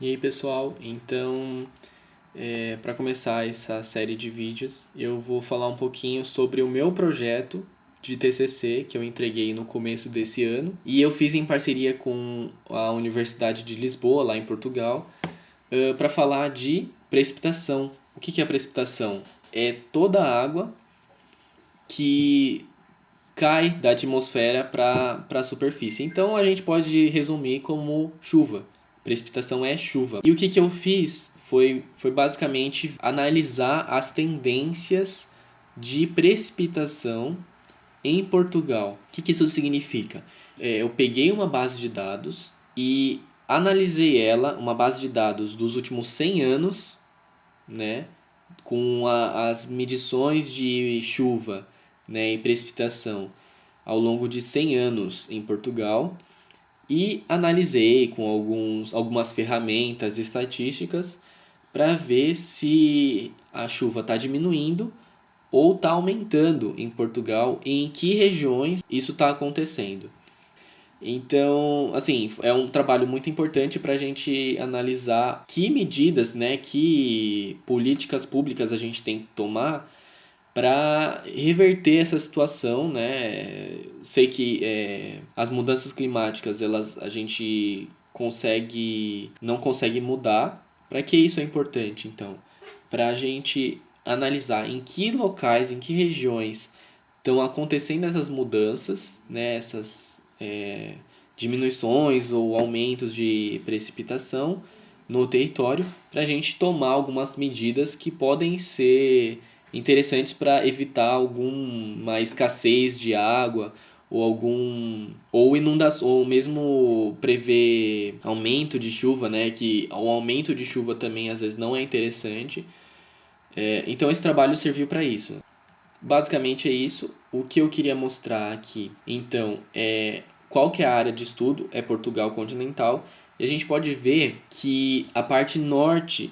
E aí, pessoal, então, para começar essa série de vídeos, eu vou falar um pouquinho sobre o meu projeto de TCC que eu entreguei no começo desse ano e eu fiz em parceria com a Universidade de Lisboa, lá em Portugal, para falar de precipitação. O que é precipitação? É toda a água que cai da atmosfera para a superfície. Então a gente pode resumir como chuva. Precipitação é chuva. E o que eu fiz foi basicamente analisar as tendências de precipitação em Portugal. O que isso significa? Eu peguei uma base de dados e analisei ela, uma base de dados dos últimos 100 anos, né, com as medições de chuva, né, e precipitação ao longo de 100 anos em Portugal e analisei com algumas ferramentas estatísticas para ver se a chuva está diminuindo ou está aumentando em Portugal e em que regiões isso está acontecendo. Então, assim, é um trabalho muito importante para a gente analisar que medidas, né, que políticas públicas a gente tem que tomar para reverter essa situação, né? Sei que as mudanças climáticas a gente não consegue mudar. Para que isso é importante, então? Para a gente analisar em que locais, em que regiões estão acontecendo essas mudanças, né? Essas diminuições ou aumentos de precipitação no território, para a gente tomar algumas medidas que podem ser interessantes para evitar alguma escassez de água ou inundação, ou mesmo prever aumento de chuva, né, que o aumento de chuva também às vezes não é interessante. Então esse trabalho serviu para isso. Basicamente é isso. O que eu queria mostrar aqui, então, qual que é a área de estudo? É Portugal continental. E a gente pode ver que a parte norte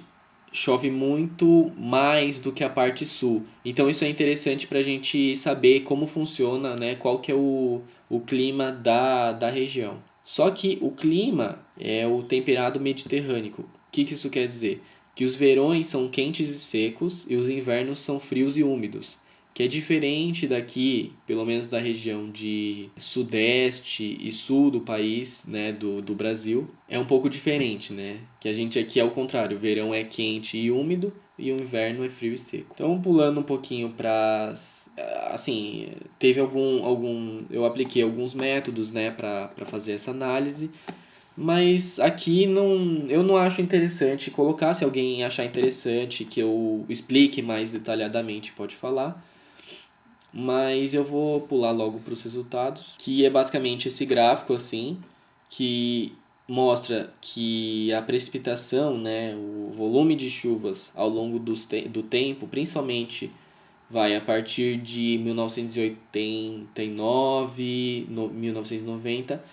chove muito mais do que a parte sul. Então isso é interessante para a gente saber como funciona, né? Qual que é o clima da região. Só que o clima é o temperado mediterrâneo. O que isso quer dizer? Que os verões são quentes e secos e os invernos são frios e úmidos, que é diferente daqui, pelo menos da região de sudeste e sul do país, né, do Brasil. É um pouco diferente, né? Que a gente aqui é o contrário, o verão é quente e úmido e o inverno é frio e seco. Então, pulando um pouquinho para assim, teve eu apliquei alguns métodos, né, para fazer essa análise. Mas aqui eu não acho interessante colocar. Se alguém achar interessante que eu explique mais detalhadamente, pode falar. Mas eu vou pular logo para os resultados, que é basicamente esse gráfico assim, que mostra que a precipitação, né, o volume de chuvas ao longo do tempo, principalmente vai a partir de 1989, 1990,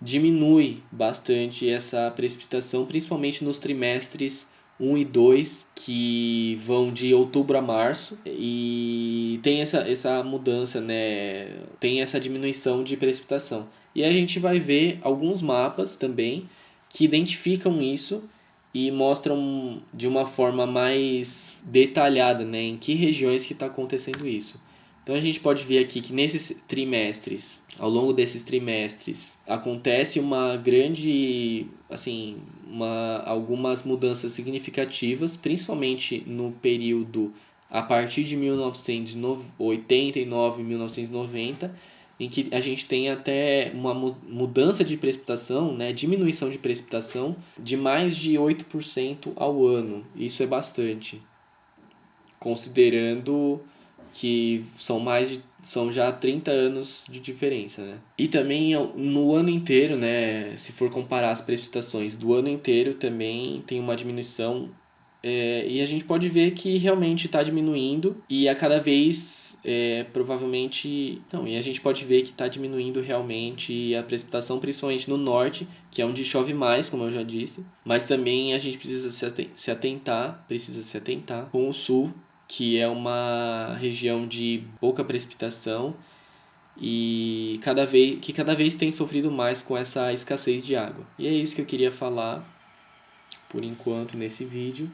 diminui bastante essa precipitação, principalmente nos trimestres 1 e 2, que vão de outubro a março, e tem essa mudança, né? Tem essa diminuição de precipitação. E a gente vai ver alguns mapas também que identificam isso e mostram de uma forma mais detalhada, né, em que regiões que está acontecendo isso. Então a gente pode ver aqui que nesses trimestres, ao longo desses trimestres, acontece uma grande, assim, algumas mudanças significativas, principalmente no período a partir de 1989 e 1990, em que a gente tem até uma mudança de precipitação, né, diminuição de precipitação de mais de 8% ao ano. Isso é bastante, considerando que são já 30 anos de diferença, né? E também no ano inteiro, né, se for comparar as precipitações do ano inteiro, também tem uma diminuição, e a gente pode ver que realmente está diminuindo e a cada vez provavelmente não, e a gente pode ver que está diminuindo realmente a precipitação, principalmente no norte, que é onde chove mais, como eu já disse, mas também a gente precisa precisa se atentar com o sul, que é uma região de pouca precipitação e cada vez tem sofrido mais com essa escassez de água. E é isso que eu queria falar. por enquanto nesse vídeo.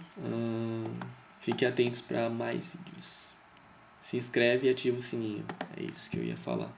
Fiquem atentos para mais vídeos. Se inscreve e ativa o sininho. É isso que eu ia falar.